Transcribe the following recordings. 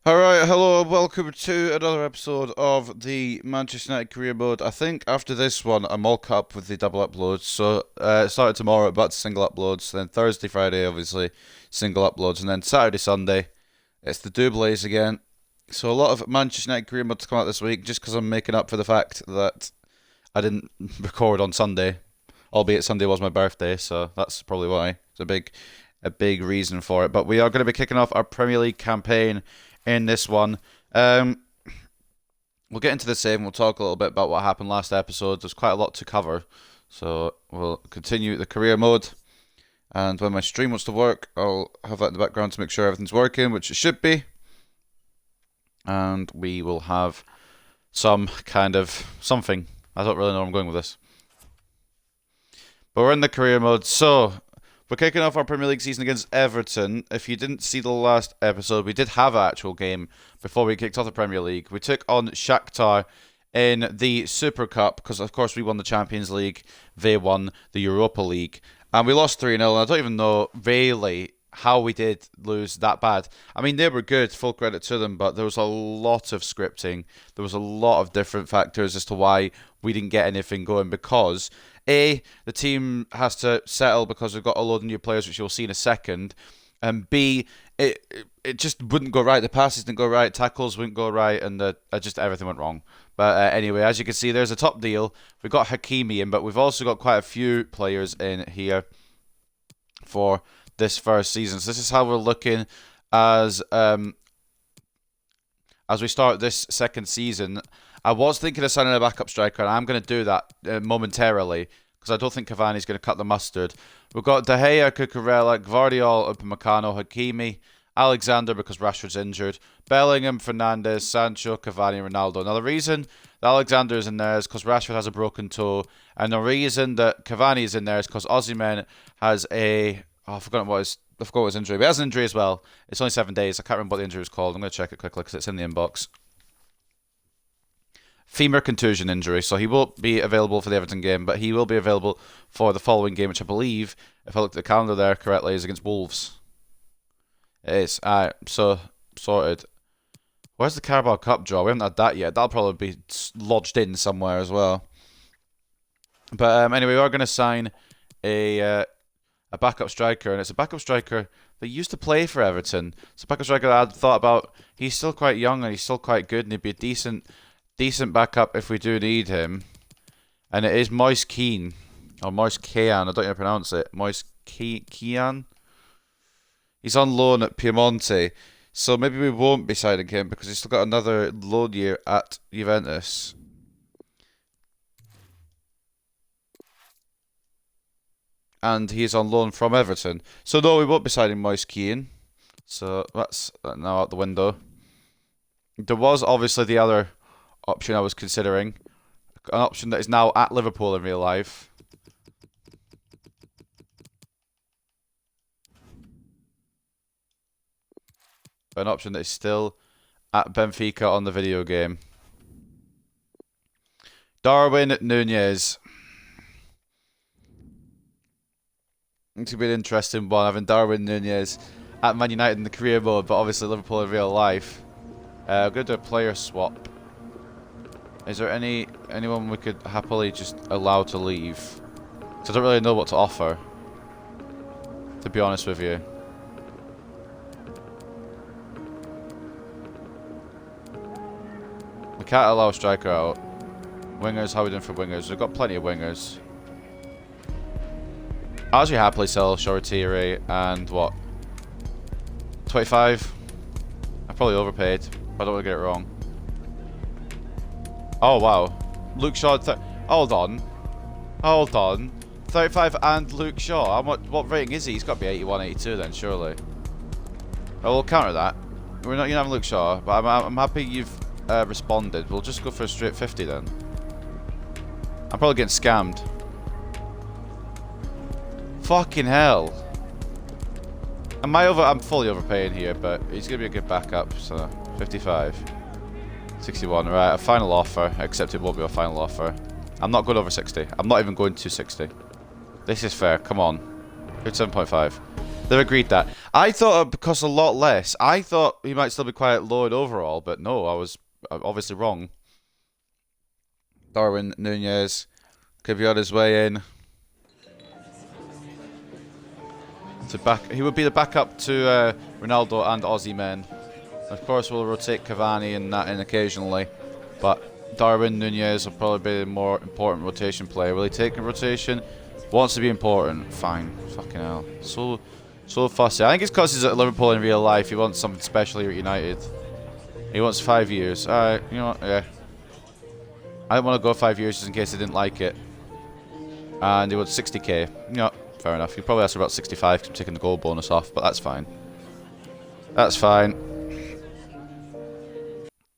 Alright, hello and welcome to another episode of the Manchester United Career Mode. I think after this one, I'm all caught up with the double uploads. So, starting tomorrow, back to single uploads. Then Thursday, Friday, obviously, single uploads. And then Saturday, Sunday, it's the doubles again. So, a lot of Manchester United Career Mode to come out this week, just because I'm making up for the fact that I didn't record on Sunday. Albeit Sunday was my birthday, so that's probably why. It's a big reason for it. But we are going to be kicking off our Premier League campaign in this one. We'll get into the save and we'll talk a little bit about what happened last episode. There's quite a lot to cover, so we'll continue the career mode. And when my stream wants to work, I'll have that in the background to make sure everything's working, which it should be. And we will have some kind of something. I don't really know where I'm going with this. But we're in the career mode, so we're kicking off our Premier League season against Everton. If you didn't see the last episode, we did have an actual game before we kicked off the Premier League. We took on Shakhtar in the Super Cup because, of course, we won the Champions League. They won the Europa League. And we lost 3-0. And I don't even know, really, how we did lose that bad. I mean, they were good, full credit to them, but there was a lot of scripting. There was a lot of different factors as to why we didn't get anything going because A, the team has to settle because we've got a load of new players, which you'll see in a second. And B, it just wouldn't go right. The passes didn't go right, tackles wouldn't go right, and just everything went wrong. But anyway, as you can see, there's a top deal. We've got Hakimi in, but we've also got quite a few players in here for this first season. So this is how we're looking as we start this second season. I was thinking of signing a backup striker, and I'm going to do that momentarily because I don't think Cavani's going to cut the mustard. We've got De Gea, Cucurella, Gvardiol, Upamecano, Hakimi, Alexander because Rashford's injured, Bellingham, Fernandes, Sancho, Cavani, Ronaldo. Now the reason that Alexander is in there is because Rashford has a broken toe, and the reason that Cavani is in there is because Osimhen has a I forgot what his injury. But he has an injury as well. It's only 7 days. I can't remember what the injury was called. I'm going to check it quickly because it's in the inbox. Femur contusion injury, so he won't be available for the Everton game, but he will be available for the following game, which I believe, if I look at the calendar there correctly, is against Wolves. It is. Alright, so sorted. Where's the Carabao Cup draw? We haven't had that yet. That'll probably be lodged in somewhere as well. But anyway, we are going to sign a backup striker, and it's a backup striker that used to play for Everton. It's a backup striker that I'd thought about. He's still quite young and he's still quite good, and he'd be a decent backup if we do need him. And it is Moise Kean, or Moise Kean, I don't know how to pronounce it. Moise Kean? He's on loan at Piemonte, so maybe we won't be signing him because he's still got another loan year at Juventus. And he's on loan from Everton. So no, we won't be signing Moise Kean. So that's now out the window. There was obviously the other option I was considering. An option that is now at Liverpool in real life. An option that is still at Benfica on the video game. Darwin Núñez. It's going to be an interesting one, having Darwin Núñez at Man United in the career mode, but obviously Liverpool in real life. We're going to do a player swap. Is there anyone we could happily just allow to leave? Because I don't really know what to offer, to be honest with you. We can't allow a striker out. Wingers, how are we doing for wingers? We've got plenty of wingers. I'll actually happily sell Shoretiri and what? 25? I probably overpaid, but I don't want to get it wrong. Oh wow. Luke Shaw, hold on. 35 and Luke Shaw. What rating is he? He's got to be 81, 82 then, surely. Oh, we'll counter that. We're not having Luke Shaw, but I'm happy you've responded. We'll just go for a straight 50 then. I'm probably getting scammed. Fucking hell. I'm fully overpaying here, but he's going to be a good backup, so 55. 61, right, a final offer, except it won't be a final offer. I'm not going over 60. I'm not even going to 60. This is fair, come on. 57.5. They've agreed that. I thought it would cost a lot less. I thought he might still be quite low in overall, but no, I was obviously wrong. Darwin Nunez could be on his way in. He would be the backup to Ronaldo and Aussie men. Of course, we'll rotate Cavani and that in occasionally, but Darwin Nunez will probably be the more important rotation player. Will he take a rotation? Wants to be important. Fine. Fucking hell. So fussy. I think it's because he's at Liverpool in real life. He wants something special here at United. He wants 5 years. Alright, you know what? Yeah. I didn't want to go 5 years just in case he didn't like it. And he wants 60k. Yeah, fair enough. He probably asked for about 65 because I'm taking the goal bonus off, but that's fine. That's fine.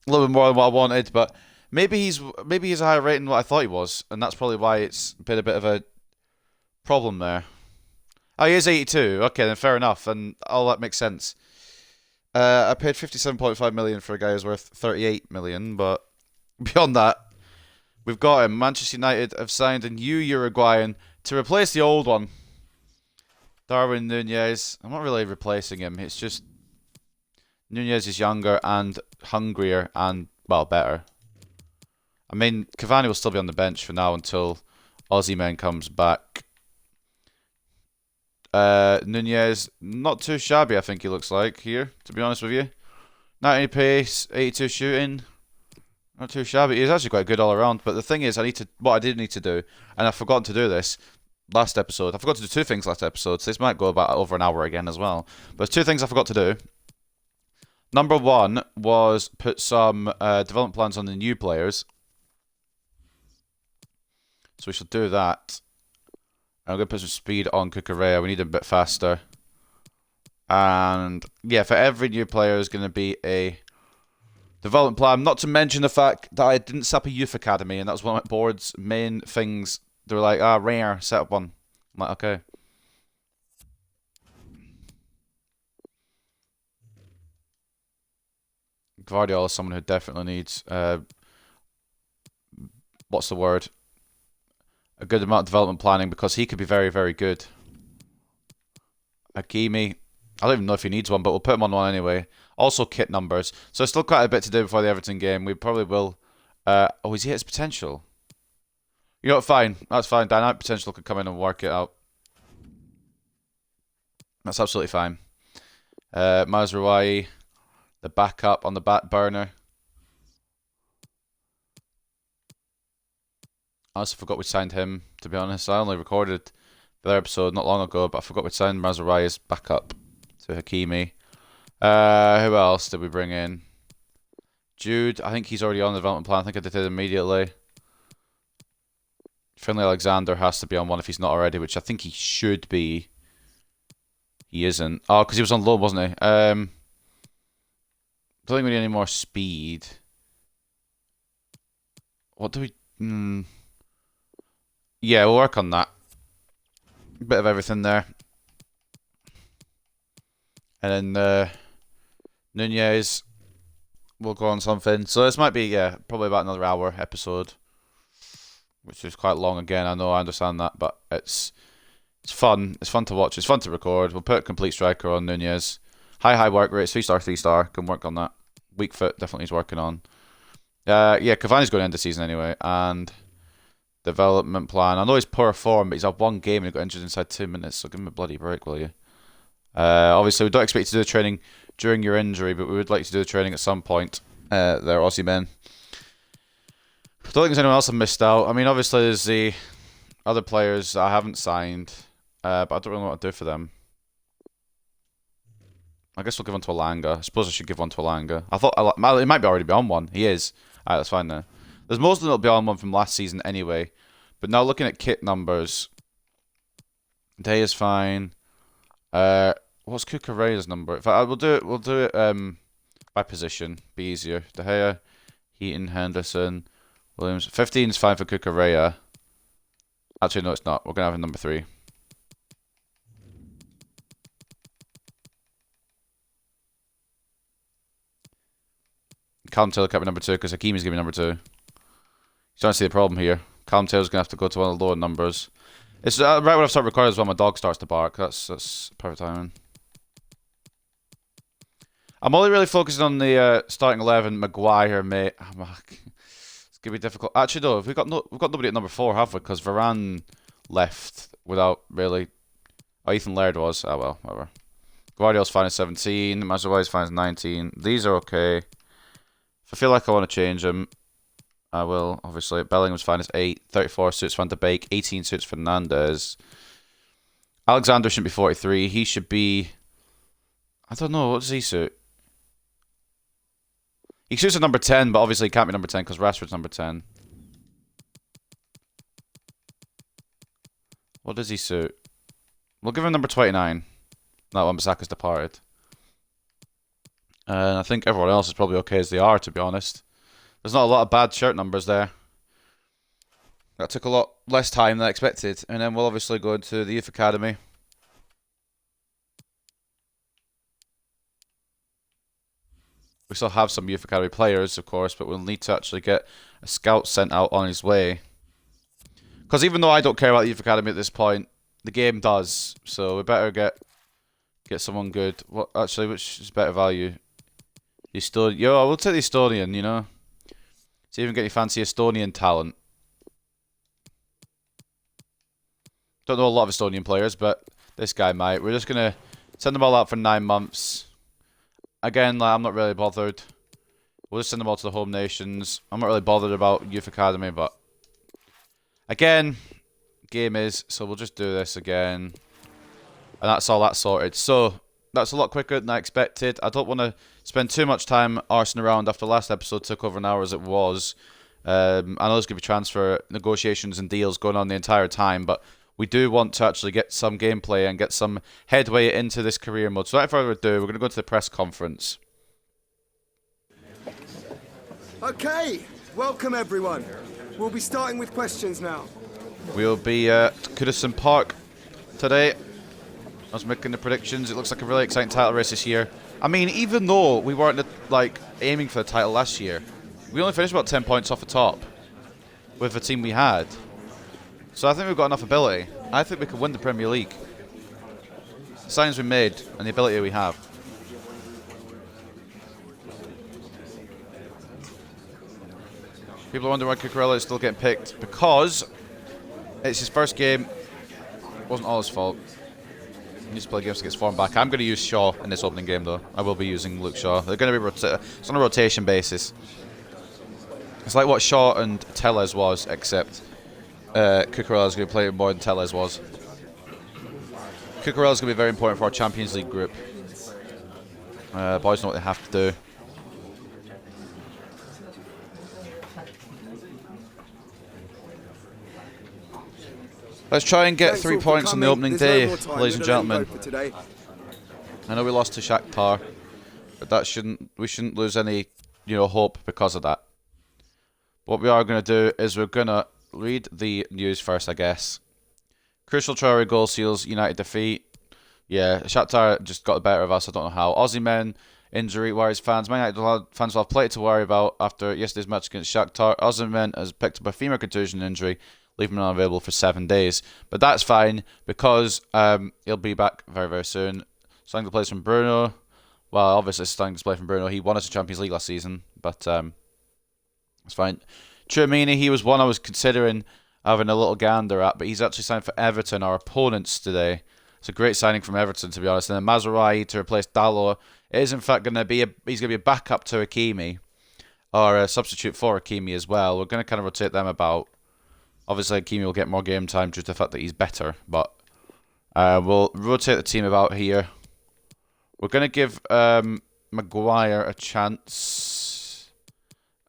A little bit more than what I wanted, but maybe he's a higher rating than what I thought he was, and that's probably why it's been a bit of a problem there. Oh, he is 82. Okay, then fair enough, and all that makes sense. I paid 57.5 million for a guy who's worth 38 million, but beyond that, we've got him. Manchester United have signed a new Uruguayan to replace the old one, Darwin Nunez. I'm not really replacing him. It's just Nunez is younger and hungrier and, well, better. I mean, Cavani will still be on the bench for now until Aussie Man comes back. Nunez, not too shabby, I think he looks like here, to be honest with you. 90 pace, 82 shooting. Not too shabby. He's actually quite good all around. But the thing is, what I did need to do, and I've forgotten to do this last episode. I forgot to do two things last episode, so this might go about over an hour again as well. But there's two things I forgot to do. Number one was put some development plans on the new players. So we shall do that. I'm going to put some speed on Cucurella. We need him a bit faster. And yeah, for every new player is going to be a development plan. Not to mention the fact that I didn't set up a youth academy, and that was one of my board's main things. They were like, rare, set up one. I'm like, okay. Guardiola is someone who definitely needs, what's the word? A good amount of development planning, because he could be very, very good. Hakimi, I don't even know if he needs one, but we'll put him on one anyway. Also kit numbers. So still quite a bit to do before the Everton game. We probably will. Oh, is he at his potential? You know what, fine. That's fine. Dynamic potential could come in and work it out. That's absolutely fine. Mazraoui, the backup on the back burner. I also forgot we signed him, to be honest. I only recorded the other episode not long ago, but I forgot we signed Mazraoui as backup to Hakimi. Who else did we bring in? Jude, I think he's already on the development plan. I think I did it immediately. Finlay Alexander has to be on one if he's not already, which I think he should be. He isn't. Oh, because he was on loan, wasn't he? Don't think we need any more speed. What do we... Yeah, we'll work on that. Bit of everything there. And then Nunez will go on something. So this might be, yeah, probably about another hour episode, which is quite long again. I know, I understand that, but it's fun. It's fun to watch. It's fun to record. We'll put complete striker on Nunez. High work rates, 3-star, 3-star. Can work on that. Weak foot definitely is working on. Yeah, Cavani's going to end the season anyway, and development plan. I know he's poor form, but he's had one game and he got injured inside 2 minutes, so give him a bloody break, will you? Obviously, we don't expect you to do the training during your injury, but we would like you to do the training at some point. They're Aussie men. I don't think there's anyone else I've missed out. I mean, obviously, there's the other players I haven't signed, but I don't really know what to do for them. I guess we'll give one to Alanga. I suppose I should give one to Alanga. I thought he might be already be on one. He is. Alright, that's fine then. There's most of them that'll be on one from last season anyway. But now looking at kit numbers, Day is fine. What's Cucurella's number? In fact, we'll do it by position. Be easier. De Gea, Heaton, Henderson, Williams. 15 is fine for Cucurella. Actually, no, it's not. We're gonna have a number 3. Callum Taylor can't be number 2 because Hakimi's gonna be number 2. You don't see the problem here. Callum Taylor's gonna have to go to one of the lower numbers. It's right when I start recording is when my dog starts to bark. That's perfect timing. I'm only really focusing on the starting 11. Maguire, mate. It's gonna be difficult. Actually, though, we've got nobody at number 4, have we? Because Varane left without really. Oh, Ethan Laird was. Oh well, whatever. Guardiola's fine as 17. Mazraoui's fine as 19. These are okay. If I feel like I want to change them, I will, obviously. Bellingham's fine as 8. 34 suits Van de Beek. 18 suits Fernandes. Alexander shouldn't be 43. He should be... I don't know. What does he suit? He suits a number 10, but obviously he can't be number 10 because Rashford's number 10. What does he suit? We'll give him number 29. That one, Bissaka's departed. And I think everyone else is probably okay as they are, to be honest. There's not a lot of bad shirt numbers there. That took a lot less time than I expected. And then we'll obviously go into the youth academy. We still have some youth academy players, of course, but we'll need to actually get a scout sent out on his way. Because even though I don't care about the youth academy at this point, the game does. So we better get someone good. What actually, which is better value? Yo, we'll take the Estonian, you know. See if we can get any fancy Estonian talent. Don't know a lot of Estonian players, but this guy might. We're just gonna send them all out for 9 months. Again, like, I'm not really bothered. We'll just send them all to the home nations. I'm not really bothered about youth academy, but again, game is, so we'll just do this again. And that's all that's sorted. So, that's a lot quicker than I expected. I don't want to spend too much time arsing around after last episode took over an hour as it was. I know there's going to be transfer negotiations and deals going on the entire time, but we do want to actually get some gameplay and get some headway into this career mode. So without further ado, we're going to go to the press conference. Okay, welcome everyone. We'll be starting with questions now. We'll be at Goodison Park today. I was making the predictions. It looks like a really exciting title race this year. I mean, even though we weren't like aiming for the title last year, we only finished about 10 points off the top with the team we had. So I think we've got enough ability. I think we can win the Premier League. The signings we made and the ability we have. People are wondering why Cucurella is still getting picked. Because it's his first game. It wasn't all his fault. He needs to play games to get his form back. I'm going to use Shaw in this opening game, though. I will be using Luke Shaw. They're going to be it's on a rotation basis. It's like what Shaw and Tellez was, except Cucurella is going to play more than Tellez was. Cucurella is going to be very important for our Champions League group. Boys know what they have to do. Let's try and get 3 points on the opening day, ladies and gentlemen. I know we lost to Shakhtar, but we shouldn't lose any, hope because of that. What we are going to do is we're going to read the news first, I guess. Crucial Traore goal seals United defeat. Yeah, Shakhtar just got the better of us. I don't know how. Aussie men injury worries fans. Man United fans will have plenty to worry about after yesterday's match against Shakhtar. Aussie men has picked up a femur contusion injury, leaving him unavailable for 7 days. But that's fine because he'll be back very, very soon. Starting to play from Bruno. Well, obviously starting to play from Bruno. He won us the Champions League last season, but it's fine. Tchouaméni, he was one I was considering having a little gander at, but he's actually signed for Everton, our opponents today. It's a great signing from Everton, to be honest. And then Mazraoui to replace Dalot. It is in fact going to be he's going to be a backup to Hakimi, or a substitute for Hakimi as well. We're going to kind of rotate them about. Obviously, Hakimi will get more game time due to the fact that he's better, but we'll rotate the team about here. We're going to give Maguire a chance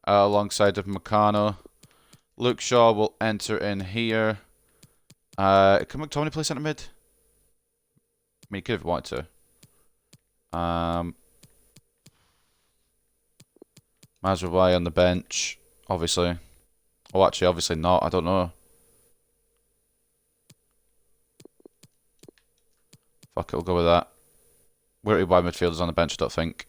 alongside of Meccano. Luke Shaw will enter in here. Can McTominay play centre mid? I mean, he could have wanted to. Mazraoui on the bench, obviously. Oh, actually, obviously not. I don't know. Fuck it, we'll go with that. We don't need wide midfielders on the bench, I don't think.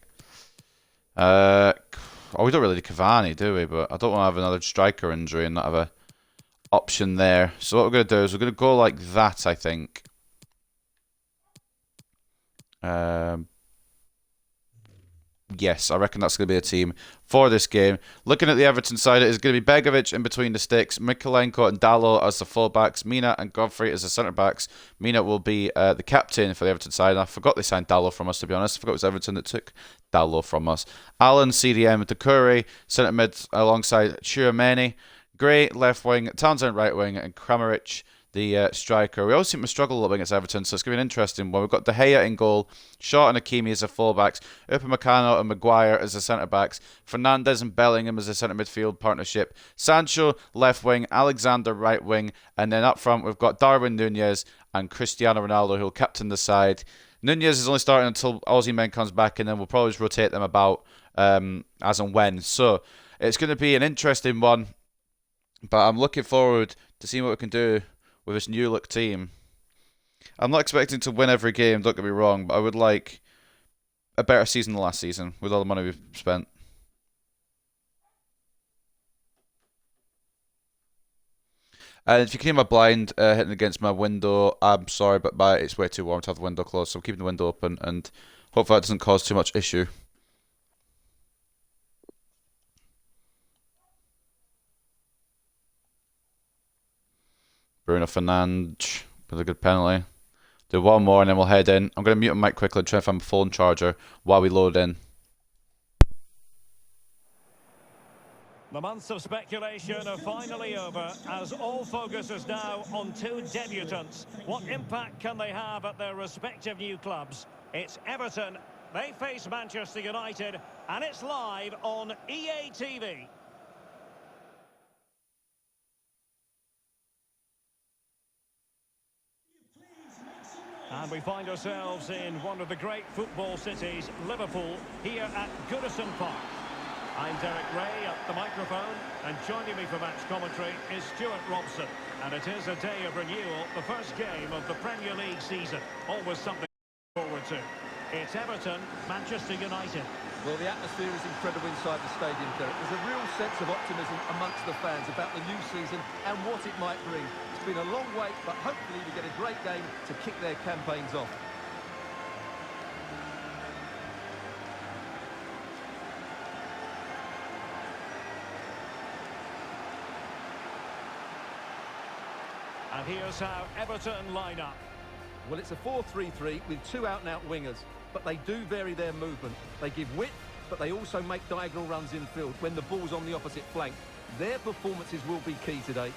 We don't really need Cavani, do we? But I don't want to have another striker injury and not have a... option there. So what we're going to do is we're going to go like that, I think. Yes, I reckon that's going to be a team for this game. Looking at the Everton side, it is going to be Begovic in between the sticks, Mikolenko and Dalot as the fullbacks, Mina and Godfrey as the centre-backs. Mina will be the captain for the Everton side. And I forgot they signed Dalot from us, to be honest. I forgot it was Everton that took Dalot from us. Allen, CDM, Doucouré, centre-mid alongside Tchouameni. Gray, left wing, Townsend, right wing, and Kramaric, the striker. We always seem to struggle a little bit against Everton, so it's going to be an interesting one. We've got De Gea in goal, Shaw and Hakimi as the fullbacks, Upamecano and Maguire as the centre-backs, Fernandes and Bellingham as the centre-midfield partnership, Sancho left wing, Alexander right wing, and then up front we've got Darwin Núñez and Cristiano Ronaldo who will captain the side. Núñez is only starting until Osimhen comes back, and then we'll probably just rotate them about as and when. So it's going to be an interesting one, but I'm looking forward to seeing what we can do with this new look team. I'm not expecting to win every game, don't get me wrong, but I would like a better season than last season with all the money we've spent. And if you can hear my blind hitting against my window, I'm sorry, but it's way too warm to have the window closed, so I'm keeping the window open, and hopefully that doesn't cause too much issue. Bruno Fernandes with a good penalty. Do one more and then we'll head in. I'm going to mute my mic quickly and try and find my phone charger while we load in. The months of speculation are finally over, as all focus is now on two debutants. What impact can they have at their respective new clubs? It's Everton. They face Manchester United, and it's live on EA TV. And we find ourselves in one of the great football cities, Liverpool, here at Goodison Park. I'm Derek Ray at the microphone, and joining me for match commentary is Stuart Robson. And it is a day of renewal, the first game of the Premier League season. Always something to look forward to. It's Everton, Manchester United. Well, the atmosphere is incredible inside the stadium, Derek. There's a real sense of optimism amongst the fans about the new season and what it might bring. It's been a long wait, but hopefully we get a great game to kick their campaigns off. And here's how Everton line up. Well, it's a 4-3-3 with two out-and-out wingers, but they do vary their movement. They give width, but they also make diagonal runs infield when the ball's on the opposite flank. Their performances will be key today.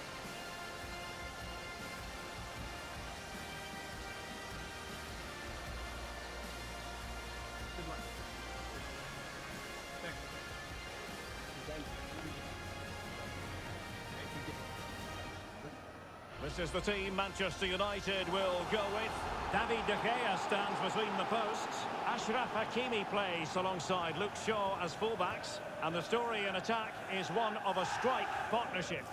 This is the team Manchester United will go with. David De Gea stands between the posts. Ashraf Hakimi plays alongside Luke Shaw as fullbacks. And the story in attack is one of a strike partnership.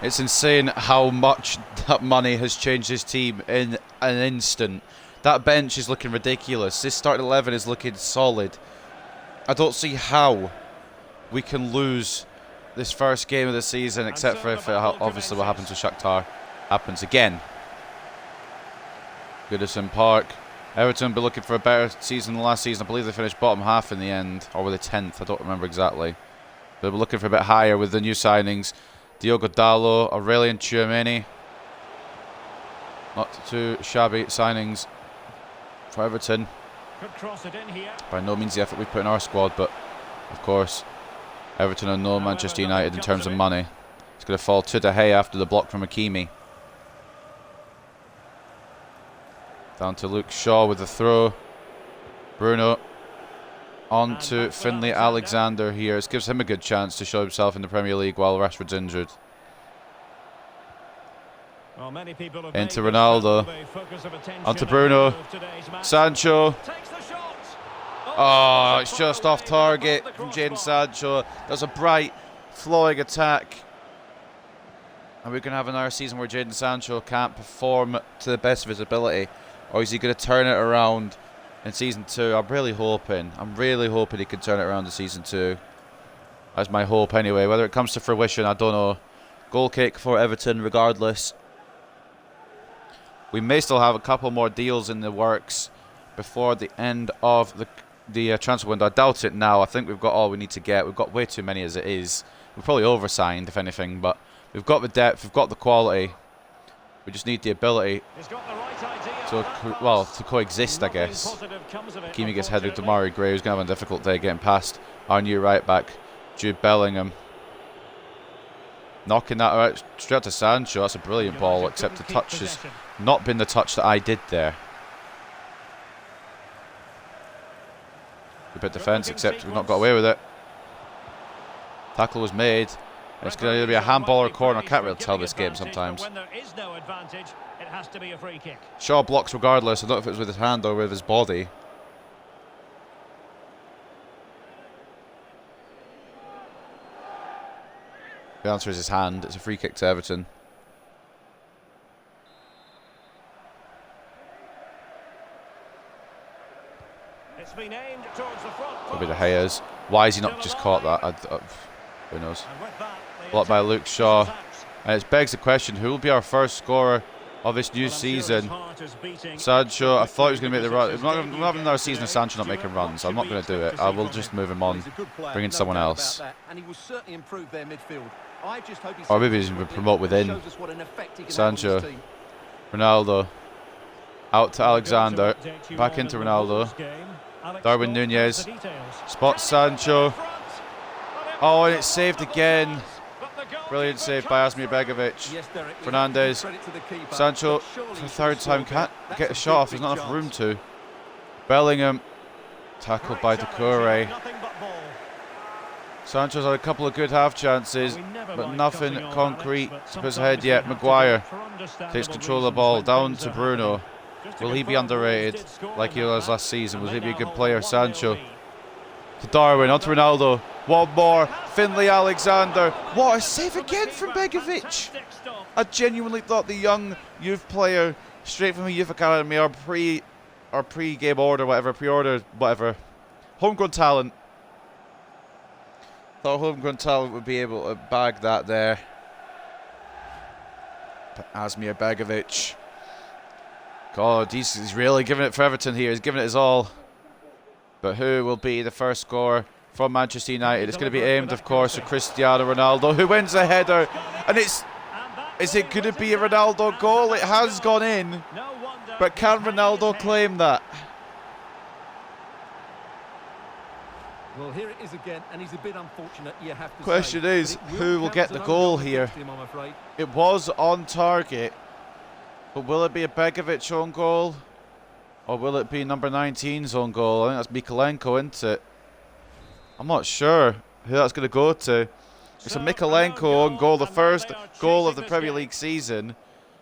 It's insane how much that money has changed this team in an instant. That bench is looking ridiculous. This starting 11 is looking solid. I don't see how we can lose this first game of the season, except for if obviously what happens with Shakhtar happens again. Goodison Park. Everton will be looking for a better season than last season. I believe they finished bottom half in the end, or were they 10th? I don't remember exactly. But we're looking for a bit higher with the new signings. Diogo Dalot, Aurelien Tchouameni. Not too shabby signings for Everton. Could cross it in here. By no means the effort we put in our squad, but of course Everton are no Manchester United in terms of money. It's going to fall to De Gea after the block from Hakimi. Down to Luke Shaw with the throw. Bruno on to Finlay Alexander here. This gives him a good chance to show himself in the Premier League while Rashford's injured. Well, many people have into Ronaldo. Onto Bruno. Sancho. Oh, it's just off target from Jadon Sancho. That's a bright, flowing attack. Are we going to have another season where Jadon Sancho can't perform to the best of his ability? Or is he going to turn it around in Season 2? I'm really hoping he can turn it around in Season 2. That's my hope anyway. Whether it comes to fruition, I don't know. Goal kick for Everton regardless. We may still have a couple more deals in the works before the end of the transfer window. I doubt it now. I think we've got all we need to get. We've got way too many as it is. We're probably oversigned, if anything, but we've got the depth, we've got the quality. We just need the ability to coexist, I guess. Kimi gets headed to Mari Gray, who's going to have a difficult day getting past our new right back, Jude Bellingham. Knocking that out straight to Sancho. That's a brilliant ball, except the touch has not been the touch that I did there. A bit defence, except we've not got away with it. Tackle was made. It's going to either be a handball or a corner. I can't really tell this game sometimes. Shaw blocks regardless. I don't know if it was with his hand or with his body. The answer is his hand. It's a free kick to Everton. It's been aimed towards the front. Could be De Gea's. Why has he not just caught that? Who knows? Blocked by Luke Shaw. And it begs the question, who will be our first scorer of this new season? Sancho. I thought he was going to make the run. We're not having another season of Sancho not making runs. I'm not going to do it. I will just move him on, bring in someone else. Or maybe he's going to promote within. Sancho. Ronaldo. Out to Alexander. Back into Ronaldo. Darwin Nunez. Spots Sancho. Oh, and it's saved again. Brilliant save by Asmir Begovic. Fernandes. Sancho for the third time can't get a shot off. There's not enough room to. Bellingham. Tackled by Doucouré. Sancho's had a couple of good half chances, but nothing concrete to put his head yet. Maguire takes control of the ball. Down to Bruno. Will he be underrated like he was last season? Will he be a good player? Sancho. To Darwin, onto Ronaldo. One more. Finlay Alexander. What a save again from Begovic. I genuinely thought the young youth player, straight from the youth academy, or pre-game order, whatever, pre-order, whatever. Homegrown talent. Thought homegrown talent would be able to bag that there. But Asmir Begovic. God, he's really giving it for Everton here. He's giving it his all. But who will be the first scorer from Manchester United? It's going to be aimed, of course, at Cristiano Ronaldo, who wins a header. And is it going to be a Ronaldo goal? It has gone in. But can Ronaldo claim that? Well, here it is again, and he's a bit unfortunate, you have to Question say. is, who will get the goal here? It was on target. But will it be a Begovic own goal? Or will it be number 19's own goal? I think that's Mikolenko, isn't it? I'm not sure who that's going to go to. It's a Mikolenko own goal. The first goal of the Premier League season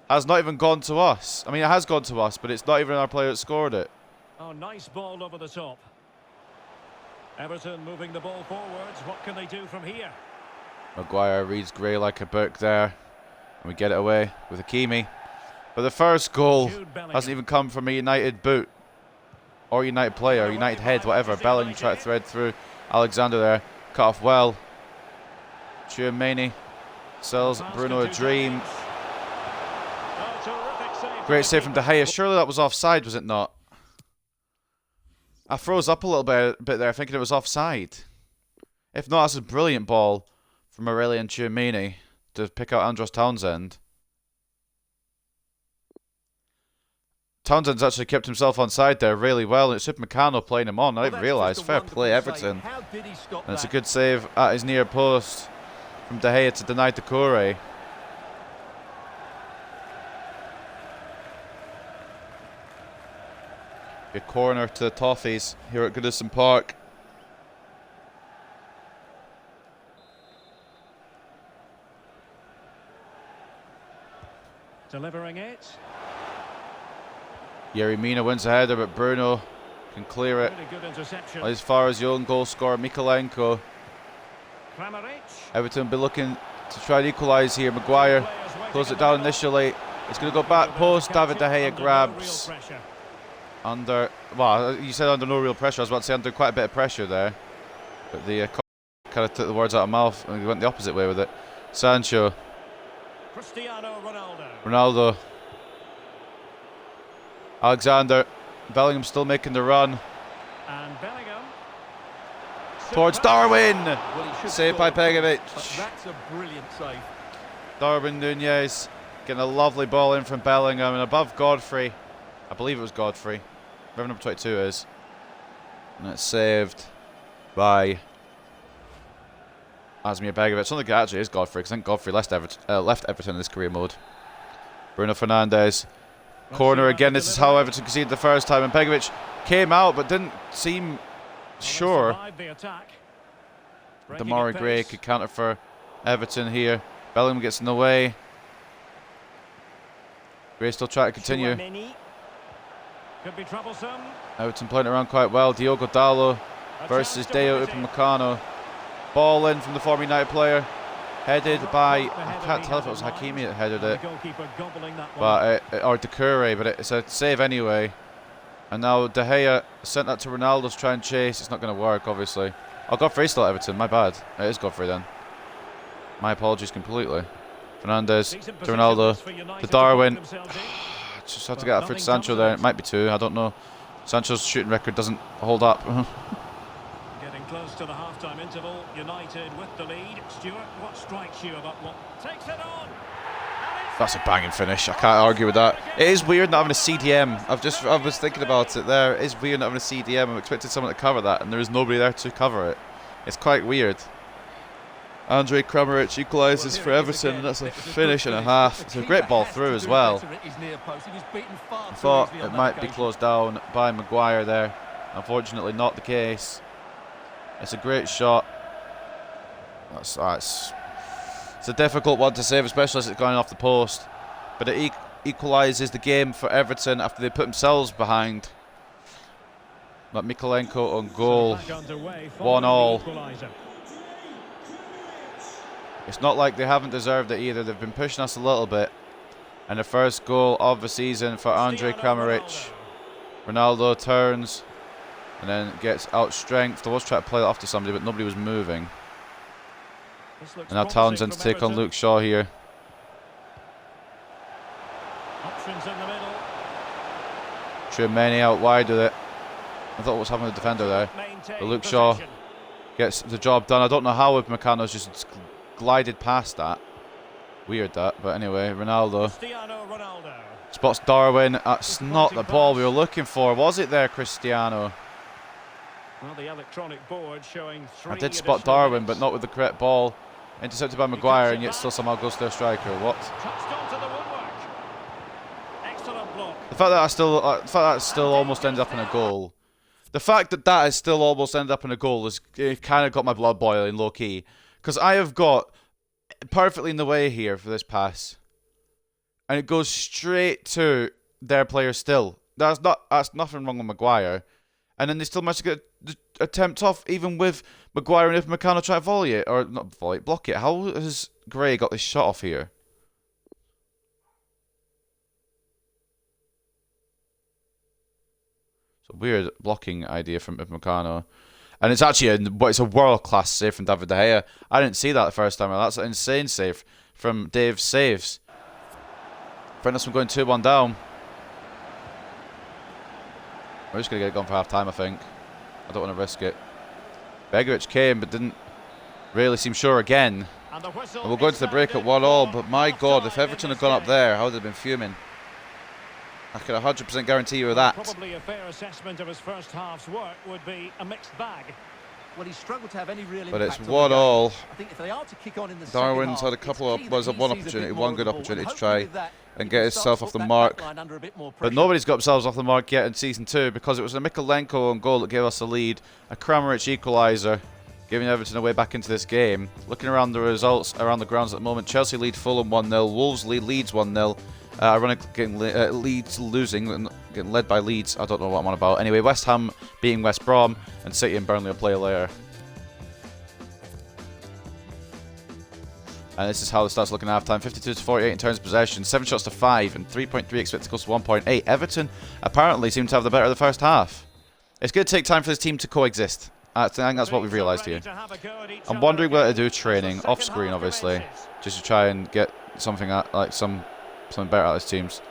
has not even gone to us. I mean, it has gone to us, but it's not even our player that scored it. Oh, nice ball over the top. Everton moving the ball forwards. What can they do from here? Maguire reads Gray like a book there. And we get it away with Hakimi. But the first goal hasn't even come from a United boot. Or United player, United head, whatever. Bellingham tried to thread through. Alexander there. Cut off well. Tchouaméni sells Bruno a dream. Great save from De Gea. Surely that was offside, was it not? I froze up a little bit there thinking it was offside. If not, that's a brilliant ball from Aurelien Tchouaméni to pick out Andros Townsend. Townsend's actually kept himself on side there really well, and it's Upamecano playing him on. I didn't realise. Fair play, Everton. And it's a good save at his near post from De Gea to deny Doucouré. A corner to the Toffees here at Goodison Park. Delivering it. Yerry Mina wins the header, but Bruno can clear it. Really good interception. As far as the own goal scorer, Mikolenko. Kramaric. Everton will be looking to try and equalise here. Maguire Close it down initially. It's going to go back post. David De Gea grabs. Under, well, you said under no real pressure. I was about to say under quite a bit of pressure there. But the kind of took the words out of mouth and he went the opposite way with it. Sancho. Cristiano Ronaldo. Ronaldo. Alexander. Bellingham still making the run. And Bellingham. Towards Darwin. Well, he should Saved by score, Begovic. but that's a brilliant save. Darwin Nunez getting a lovely ball in from Bellingham and above Godfrey. I believe it was Godfrey. Whoever number 22 is. And it's saved by Asmir Begovic. I don't think it actually is Godfrey because I think Godfrey left Everton in this career mode. Bruno Fernandes. Corner again. This is how Everton conceded the first time. And Begovic came out but didn't seem sure. Damari Gray could counter for Everton here. Bellingham gets in the way. Gray still trying to continue. Could be troublesome. Everton playing it around quite well. Diogo Dalot versus Deo Upamecano. Ball in from the former United player. Headed by, I can't tell if it was Hakimi that headed it. But or Doucouré, but it's a save anyway. And now De Gea sent that to Ronaldo to try and chase. It's not going to work, obviously. Oh, Godfrey's still at Everton. My bad. It is Godfrey then. My apologies completely. Fernandes to Ronaldo to Darwin. Just have to get that for Sancho there. It might be two. I don't know. Sancho's shooting record doesn't hold up. Getting close to the half-time interval. United with the lead. Stuart, what strikes you about what takes it on? That's a banging finish. I can't argue with that. It is weird not having a CDM. I was thinking about it there. It is weird not having a CDM. I'm expecting someone to cover that, and there is nobody there to cover it. It's quite weird. Andrej Kramaric equalises for Everton, and that's a finish and a half. It's a great ball through as well. I thought it might be closed down by Maguire there. Unfortunately, not the case. It's a great shot. It's a difficult one to save, especially as it's going off the post. But it equalises the game for Everton after they put themselves behind. But Mikolenko on goal. 1-1. It's not like they haven't deserved it either. They've been pushing us a little bit. And the first goal of the season for Andrej Kramaric. Ronaldo turns and then gets outstrengthed. I was trying to play it off to somebody, but nobody was moving. And now Townsend to take on Luke Shaw here. Options in the middle. Tchouameni out wide with it. I thought what was happening to the defender there. But Luke Shaw gets the job done. I don't know how Upamecano's just glided past that. Weird that. But anyway, Ronaldo spots Darwin. That's not the ball we were looking for, was it there, Cristiano? Well, the electronic board showing I did spot Darwin, but not with the correct ball. Intercepted by Maguire, and yet still somehow goes to their striker. What? Touched onto the woodwork. Excellent block. The fact that still almost ended up in a goal. The fact that has still almost ended up in a goal has kind of got my blood boiling, low key, because I have got perfectly in the way here for this pass, and it goes straight to their player. Still, that's nothing wrong with Maguire. And then they still managed to get the attempt off, even with Maguire and Upamecano trying to volley it, or not volley it, block it. How has Gray got this shot off here? It's a weird blocking idea from Upamecano. And it's actually it's a world-class save from David De Gea. I didn't see that the first time. That's an insane save from Dave's saves. Prevent from going 2-1 down. We're just going to get it gone for half-time, I think. I don't want to risk it. Begovic came, but didn't really seem sure again. And we'll go into the break at 1-1, but my God, if Everton had gone up there, how would they have been fuming? I can 100% guarantee you that. Probably a fair assessment of his first half's work would be a mixed bag. Well, he struggled to have any real but it's impact on the 1-1. game. I think if they are to kick on in the Darwin's second had a couple half, of, it's well, key one that he sees a opportunity, bit one more good of the ball. opportunity to Hopefully try with that, and he get can himself start off to the put that mark. back line under a bit more But pressure. nobody's got themselves off the mark yet in Season 2 because it was a Mikolenko on goal that gave us the lead. A Kramaric equaliser, giving Everton a way back into this game. Looking around the results around the grounds at the moment, Chelsea lead Fulham 1-0, Wolves lead Leeds 1-0. Ironically, getting Leeds losing and getting led by Leeds. I don't know what I'm on about. Anyway, West Ham beating West Brom, and City and Burnley will play later. And this is how the stats look in half-time. 52-48 in terms of possession, 7 shots to 5, and 3.3 expected goals to 1.8. Everton apparently seem to have the better of the first half. It's going to take time for this team to coexist. I think that's what we've realised here. I'm wondering whether to do training, off-screen obviously, just to try and get something something better out of his teams.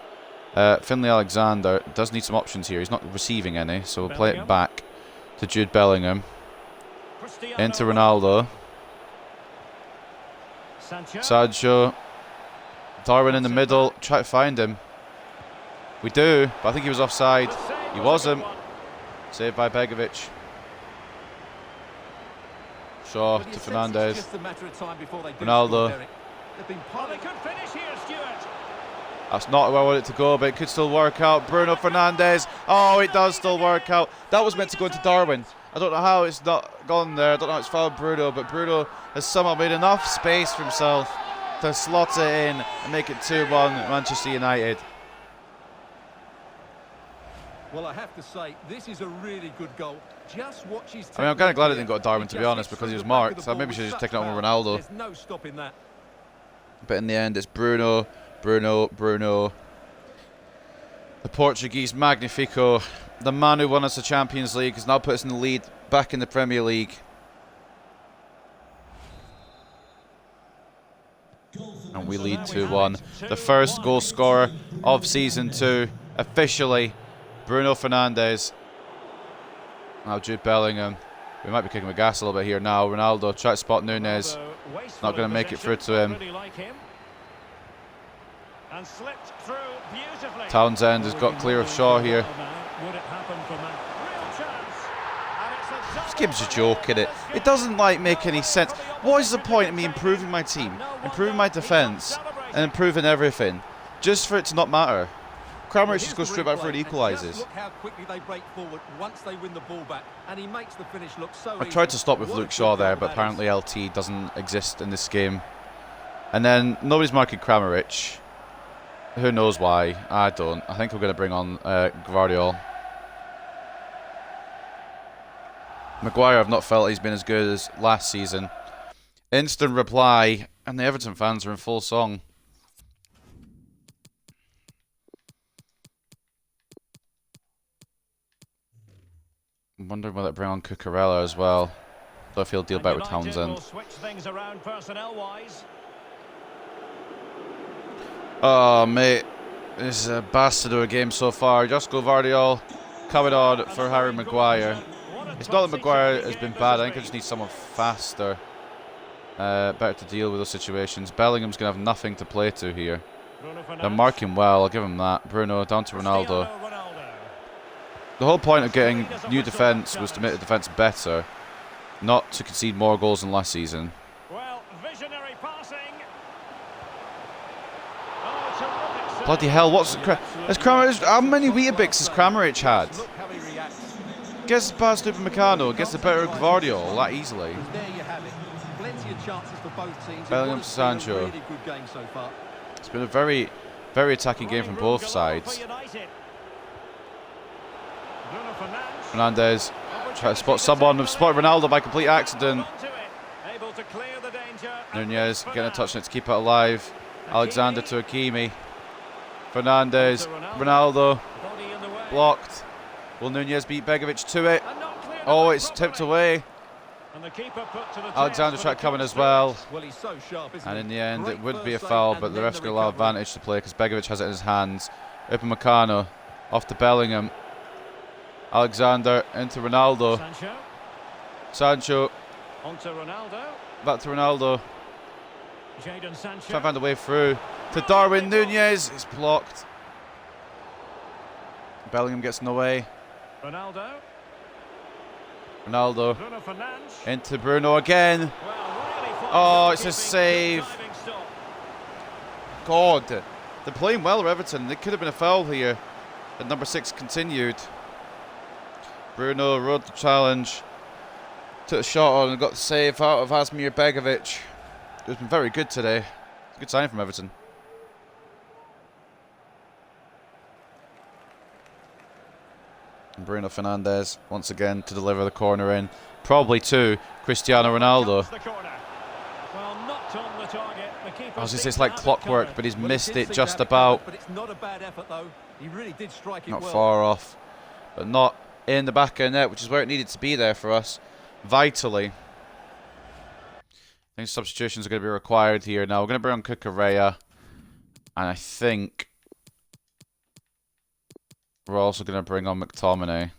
Finlay Alexander does need some options here. He's not receiving any, so we'll play it back to Jude Bellingham. Into Ronaldo. Sancho. Darwin in the middle. Try to find him. We do, but I think he was offside. He wasn't. Saved by Begovic. Shaw to Fernandes. Ronaldo. That's not where I want it to go, but it could still work out. Bruno Fernandes. Oh, it does still work out. That was meant to go into Darwin. I don't know how it's not gone there. I don't know how it's fouled Bruno, but Bruno has somehow made enough space for himself to slot it in and make it 2-1 Manchester United. Well, I have to say, this is a really good goal. Just watch his... I mean, I'm kind of glad it didn't go to Darwin, to be honest, because he was marked. So maybe should have just taken it on with Ronaldo. There's no stopping that. But in the end, it's Bruno. The Portuguese Magnifico. The man who won us the Champions League has now put us in the lead back in the Premier League. And we lead 2-1. The first goal scorer of Season 2, officially, Bruno Fernandes. Now Jude Bellingham. We might be kicking the gas a little bit here now. Ronaldo try to spot Nunez. Not going to make it through to him. Townsend has got clear of Shaw here. This game's a joke, isn't it? It doesn't make any sense. What is the point of me improving my team, improving my defence, and improving everything, just for it to not matter? Kramaric just goes straight back for it, equalises. Look how quickly they break forward once they win the ball back, and he makes the finish look so I tried to stop with Luke Shaw there, but apparently LT doesn't exist in this game. And then nobody's marking Kramaric. Who knows why? I don't. I think we're going to bring on Gvardiol. Maguire, I've not felt he's been as good as last season. Instant reply, and the Everton fans are in full song. I'm wondering whether to bring on Cucurella as well. Don't know if he'll deal better with Townsend. Oh, mate. This is a bastard of a game so far. Josko Gvardiol coming on for Harry Maguire. It's not that Maguire has been bad. I think I just need someone faster. Better to deal with those situations. Bellingham's going to have nothing to play to here. They're marking well. I'll give him that. Bruno down to Ronaldo. The whole point of getting new defence was to make the defence better, not to concede more goals than last season. Bloody hell, how many Weetabix has Kramaric had? Gets past Upamecano, gets the better of Gvardiol that easily. Bellingham to Sancho. It's been a very, very attacking game from both sides. Fernandes try to spot someone. Spotted Ronaldo by complete accident. Nunez getting a touch on it to keep it alive. Alexander to Hakimi. Fernandes, Ronaldo, blocked. Will Nunez beat Begovic to it? Oh, it's tipped away. Alexander tried coming as well. And in the end, it would be a foul, but the ref's going to allow advantage to play because Begovic has it in his hands. Upamecano off to Bellingham. Alexander into Ronaldo. Sancho. Back to Ronaldo. Trying to find a way through to Darwin Nunez. It's blocked. Bellingham gets in the way. Ronaldo into Bruno again. Oh, it's a save. God, they're playing well, Everton. There could have been a foul here. And number 6 continued. Bruno rode the challenge. Took a shot on and got the save out of Asmir Begovic. It's been very good today. It's a good sign from Everton. And Bruno Fernandes once again to deliver the corner in. Probably to Cristiano Ronaldo. Well, not on the target. The Keeper I was going to say seems it's to like have it clockwork, covered. but he's Well, he missed did it seem to just have it covered, about. but it's not a bad effort though. He really did strike it Not well. far off, but not in the back of the net, which is where it needed to be there for us, vitally. I think substitutions are going to be required here now. We're going to bring on Kukureya, and I think we're also going to bring on McTominay.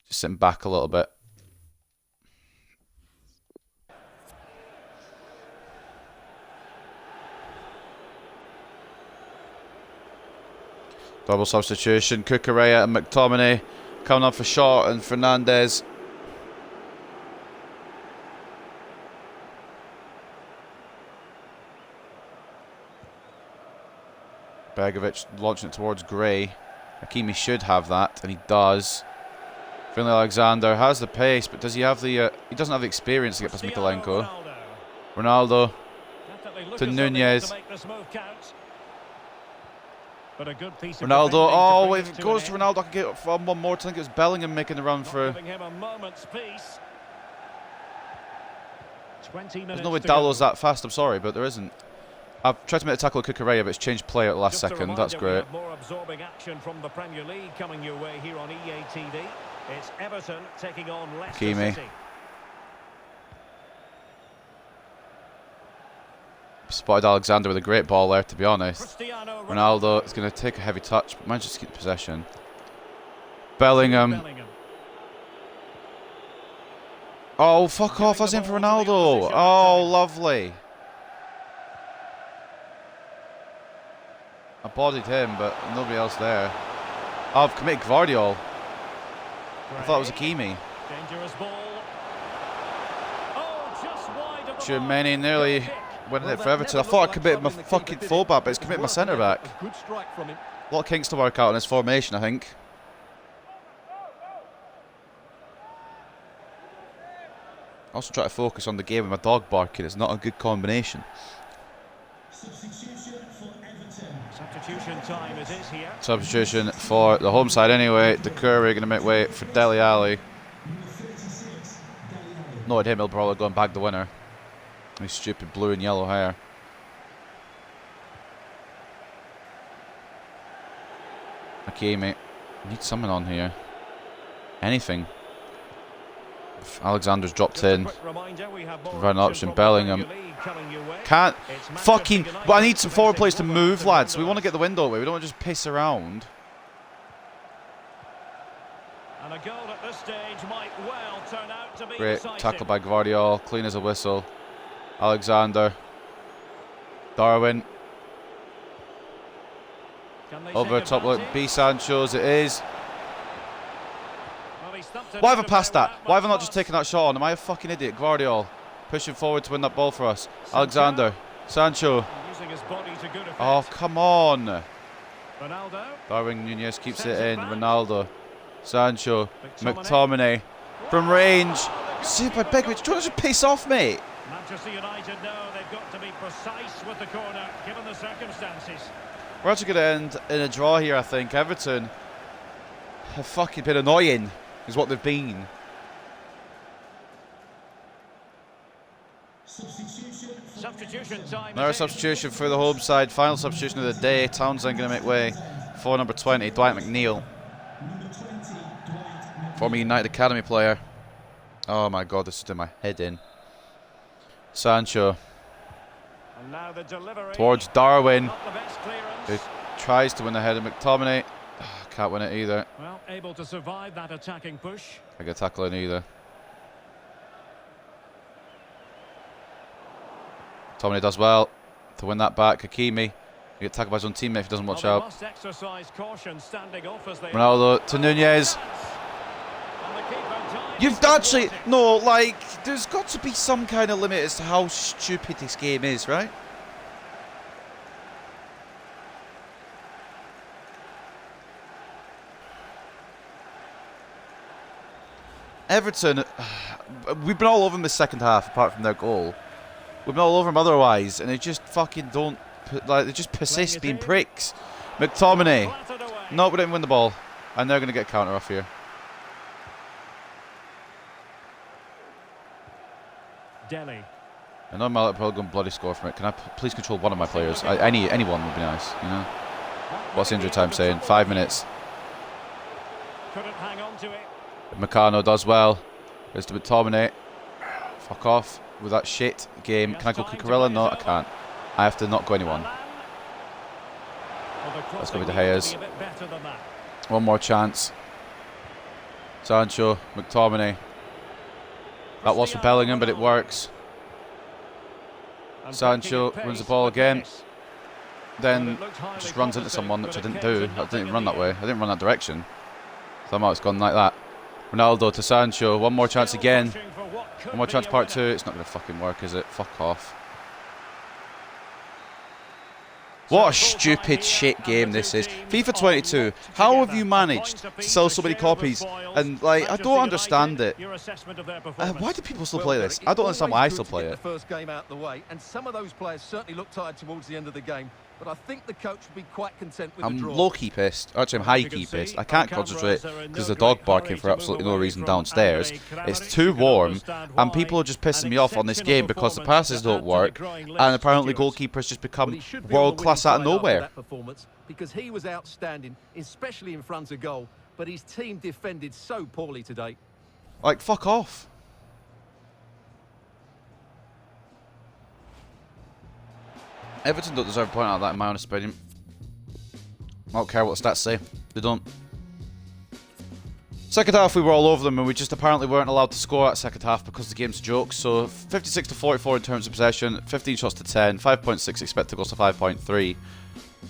Just sitting back a little bit. Double substitution. Kukureya and McTominay coming on for Shaw and Fernandez. Begovic launching it towards Gray. Hakimi should have that, and he does. Finlay Alexander has the pace, but does he have the? He doesn't have the experience to get past Mikolenko. Ronaldo to Nunez. Ronaldo. Oh, if it goes to Ronaldo, I can get one more. I think it was Bellingham making the run through. There's no way Dallow's that fast. I'm sorry, but there isn't. I've tried to make a tackle with Kukureya, but it's changed play at the last second. That's great. More absorbing action from the Premier League coming your way here on EA TV. It's Everton taking on Leicester City. Spotted Alexander with a great ball there, to be honest. Ronaldo is going to take a heavy touch, but manages to keep possession. Bellingham. Oh, fuck off. I was in for Ronaldo. Oh, lovely. I bodied him, but nobody else there. Oh, I've committed Gvardiol. I thought it was Hakimi. Dangerous ball. Oh, just wide of the Tchouameni nearly winning it for Everton. I thought I committed my fucking fullback, but it's committed my centre back. Good strike from him. A lot of kinks to work out in his formation, I think. I also try to focus on the game with my dog barking. It's not a good combination. Substitution time it is here. Substitution for the home side anyway. Doucouré going to make way for Dele Alli. Not him, he'll probably go and bag the winner. His stupid blue and yellow hair. Hakimi. Need someone on here. Anything. Alexander's dropped in. Run option. Bellingham. Can't. Fucking. But I need some forward players to move, lads. We want to get the window away. We don't want to just piss around. And a goal at this stage might well turn out to be Great decisive. tackle by Gvardiol. Clean as a whistle. Alexander. Darwin. Can they Over take top look. advantage? B. Sancho's. It is. Well, he stumped it Why have I out of passed there that? without Why have I much not just fuss. taken that shot on? Am I a fucking idiot? Gvardiol. Pushing forward to win that ball for us. Alexander. Sancho. Using his body to good effect. Oh, come on. Ronaldo. Darwin Nunez keeps Sends it it in. back. Ronaldo. Sancho. McTominay. McTominay. From range. See by Begovic. Do you want to just piss off, mate? Manchester United know they've got to be precise with the corner, given the circumstances. We're actually going to end in a draw here, I think. Everton have fucking been annoying, is what they've been. Substitution time. Another it is. substitution for the home side. Final substitution of the day. Townsend going to make way for number 20, Dwight McNeil. Former United Academy player. Oh my god, this is doing my head in. Sancho And now the delivery. towards Darwin, Not the best clearance. who tries to win the head of McTominay. Can't win it either. Well, able to survive that attacking push. I get tackle in either. Tomine does well to win that back. Hakimi. He get tackled by his own teammate if he doesn't watch Well, they out. must exercise caution standing off as they Ronaldo to Nunez. And the keeper dives You've towards actually it. no, like there's got to be some kind of limit as to how stupid this game is, right? Everton, we've been all over them the second half, apart from their goal. We've been all over them otherwise, and they just fucking don't, like they just persist being pricks. McTominay, Clattered away. no, we didn't win the ball, and they're going to get counter off here. Delhi. I know Mallet probably going to bloody score from it. Can I please control one of my players? Anyone would be nice, you know? What's injury time saying? 5 minutes. Couldn't hang on to it. Meccano does well. Goes to McTominay. Fuck off with that shit game. Can I go Cucurella? No, I can't. I have to not go anyone. Let's go with De Gea's. One more chance. Sancho, McTominay. That was for Bellingham, but it works. Sancho wins the ball again. Then just runs into someone, which I didn't do. I didn't even run that way. I didn't run that direction. Somehow it's gone like that. Ronaldo to Sancho. One more chance again. One more chance part 2. It's not going to fucking work, is it? Fuck off. What a stupid shit game this is. FIFA 22. How have you managed to sell so many copies? And like, I don't understand it. Why do people still play this? I don't understand why I still play it. First game out the way, and some of those players certainly looked tired towards the end of the game. But I think the coach would be quite content with the draw. I'm low-key pissed. Actually, I'm high-key pissed. I can't concentrate because the dog barking for absolutely no reason downstairs. It's too warm, and people are just pissing me off on this game because the passes don't work, and apparently goalkeepers just become world-class out of nowhere. Because he was outstanding, especially in front of goal, but his team defended so poorly today. Like, fuck off. Everton don't deserve a point out of that, in my honest opinion. I don't care what the stats say. They don't. Second half, we were all over them, and we just apparently weren't allowed to score at second half because the game's a joke. So 56 to 44 in terms of possession, 15 shots to 10, 5.6 expected goals to 5.3.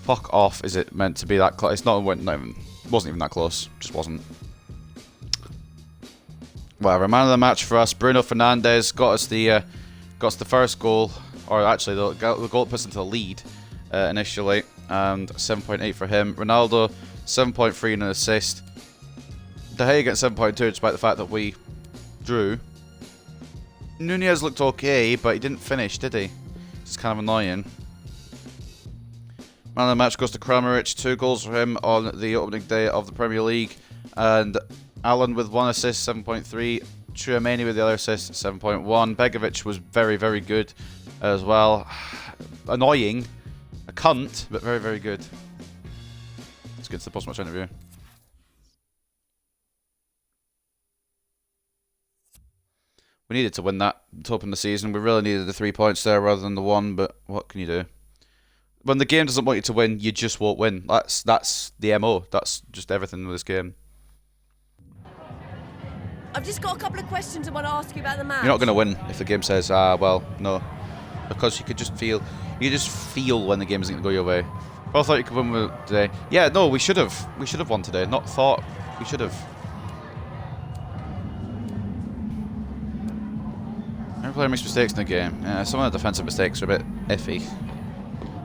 Fuck off! Is it meant to be that close? It's not even. Wasn't even that close. Just wasn't. Whatever. Man of the match for us, Bruno Fernandes got us the first goal. Or actually, the goal puts into the lead initially, and 7.8 for him. Ronaldo, 7.3 and an assist. De Gea gets 7.2 despite the fact that we drew. Nunez looked okay, but he didn't finish, did he? It's kind of annoying. Man of the match goes to Kramaric, 2 goals for him on the opening day of the Premier League. And Allen with 1 assist, 7.3. Tchouaméni with the other assist, 7.1. Begovic was very, very good as well. Annoying. A cunt, but very, very good. Let's get to the post-match interview. We needed to win that to open the season. We really needed the 3 points there rather than the 1, but what can you do? When the game doesn't want you to win, you just won't win. That's the MO. That's just everything with this game. I've just got a couple of questions I want to ask you about the match. You're not going to win if the game says, well, no. Because you could just feel when the game isn't going to go your way. I thought you could win today. Yeah, no, we should have. We should have won today. Not thought. We should have. Every player makes mistakes in the game. Yeah, some of the defensive mistakes are a bit iffy.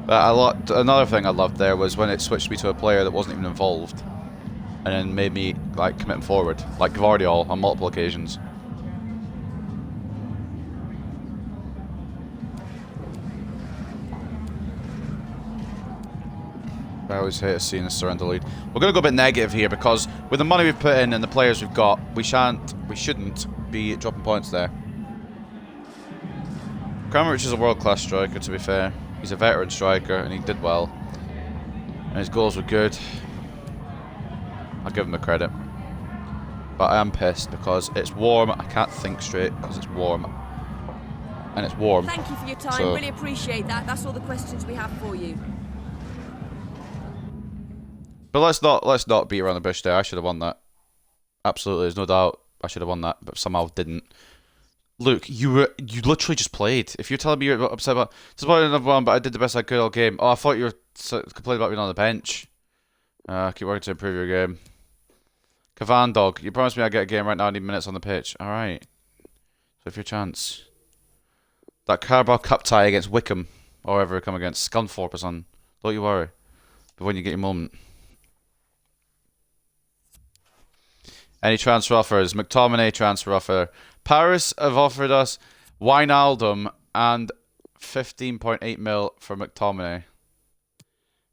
But another thing I loved there was when it switched me to a player that wasn't even involved. And then made me like commit forward. Like Gvardiol on multiple occasions. I always hate seeing a surrender lead. We're going to go a bit negative here because with the money we've put in and the players we've got, we shouldn't be dropping points there. Kramaric is a world-class striker, to be fair. He's a veteran striker and he did well. And his goals were good. I'll give him the credit. But I am pissed because it's warm. I can't think straight because it's warm. And it's warm. Thank you for your time. Really appreciate that. That's all the questions we have for you. But let's not beat around the bush there. I should have won that. Absolutely, there's no doubt. I should have won that, but somehow didn't. Luke, you literally just played. If you're telling me you're upset about disappointed number 1, but I did the best I could all game. Oh, I thought you were complaining about being on the bench. Keep working to improve your game. Cavan dog, you promised me I'd get a game right now. I need minutes on the pitch. All right. So if your chance, that Carabao Cup tie against Wickham, or whoever come against Scunthorpe or something. Don't you worry. But when you get your moment. Any transfer offers? McTominay transfer offer. Paris have offered us Wijnaldum and 15.8 mil for McTominay.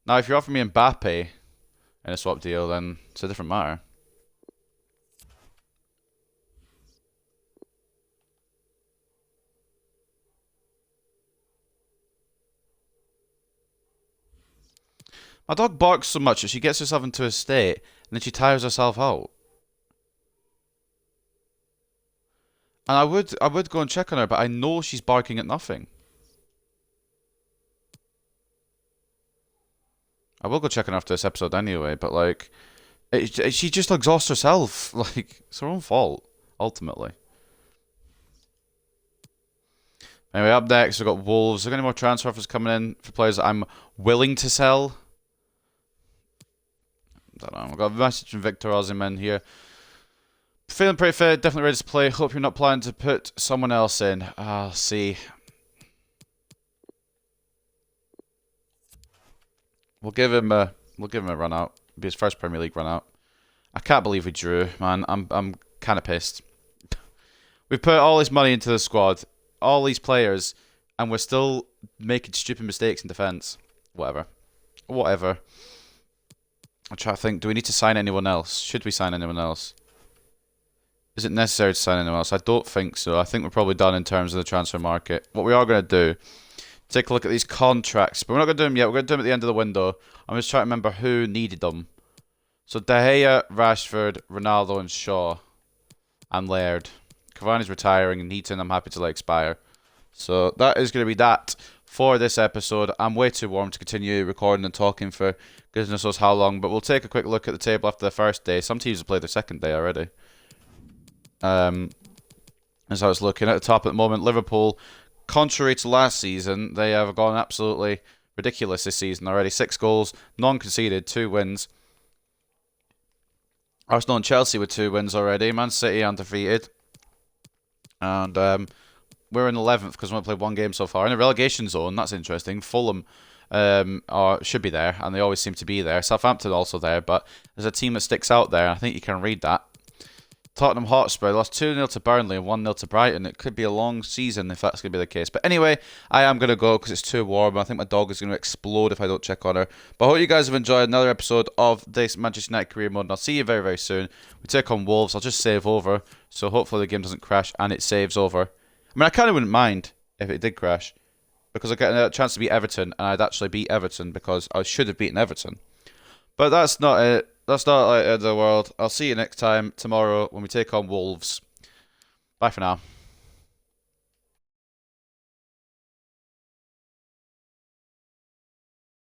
Now, if you're offering me Mbappe in a swap deal, then it's a different matter. My dog barks so much that she gets herself into a state and then she tires herself out. And I would go and check on her, but I know she's barking at nothing. I will go check on her after this episode anyway, but like, she just exhausts herself. Like, it's her own fault, ultimately. Anyway, up next, we've got Wolves. Are there any more transfer offers coming in for players that I'm willing to sell? Don't know. We've got a message from Victor Osimhen here. Feeling pretty fit, definitely ready to play. Hope you're not planning to put someone else in. I'll see. We'll give him a run out. It'll be his first Premier League run out. I can't believe we drew, man. I'm kind of pissed. We've put all this money into the squad, all these players, and we're still making stupid mistakes in defence. Whatever. I'm trying to think. Do we need to sign anyone else? Should we sign anyone else? Is it necessary to sign anyone else? I don't think so. I think we're probably done in terms of the transfer market. What we are going to do, take a look at these contracts. But we're not going to do them yet. We're going to do them at the end of the window. I'm just trying to remember who needed them. So De Gea, Rashford, Ronaldo and Shaw. And Laird. Cavani's retiring and Heaton I'm happy to let expire. So that is going to be that for this episode. I'm way too warm to continue recording and talking for goodness knows how long. But we'll take a quick look at the table after the first day. Some teams have played their second day already. As I was looking at the top at the moment, Liverpool, contrary to last season, they have gone absolutely ridiculous this season already. 6 goals, non-conceded, 2 wins. Arsenal and Chelsea with 2 wins already. Man City undefeated. And we're in 11th because we've only played 1 game so far. In the relegation zone, that's interesting. Fulham should be there, and they always seem to be there. Southampton also there, but there's a team that sticks out there, and I think you can read that. Tottenham Hotspur lost 2-0 to Burnley and 1-0 to Brighton. It could be a long season if that's going to be the case. But anyway, I am going to go because it's too warm. I think my dog is going to explode if I don't check on her. But I hope you guys have enjoyed another episode of this Manchester United career mode. And I'll see you very, very soon. We take on Wolves. I'll just save over. So hopefully the game doesn't crash and it saves over. I mean, I kind of wouldn't mind if it did crash. Because I get a chance to beat Everton. And I'd actually beat Everton because I should have beaten Everton. But that's not it. That's not like the end of the world. I'll see you next time tomorrow when we take on Wolves. Bye for now.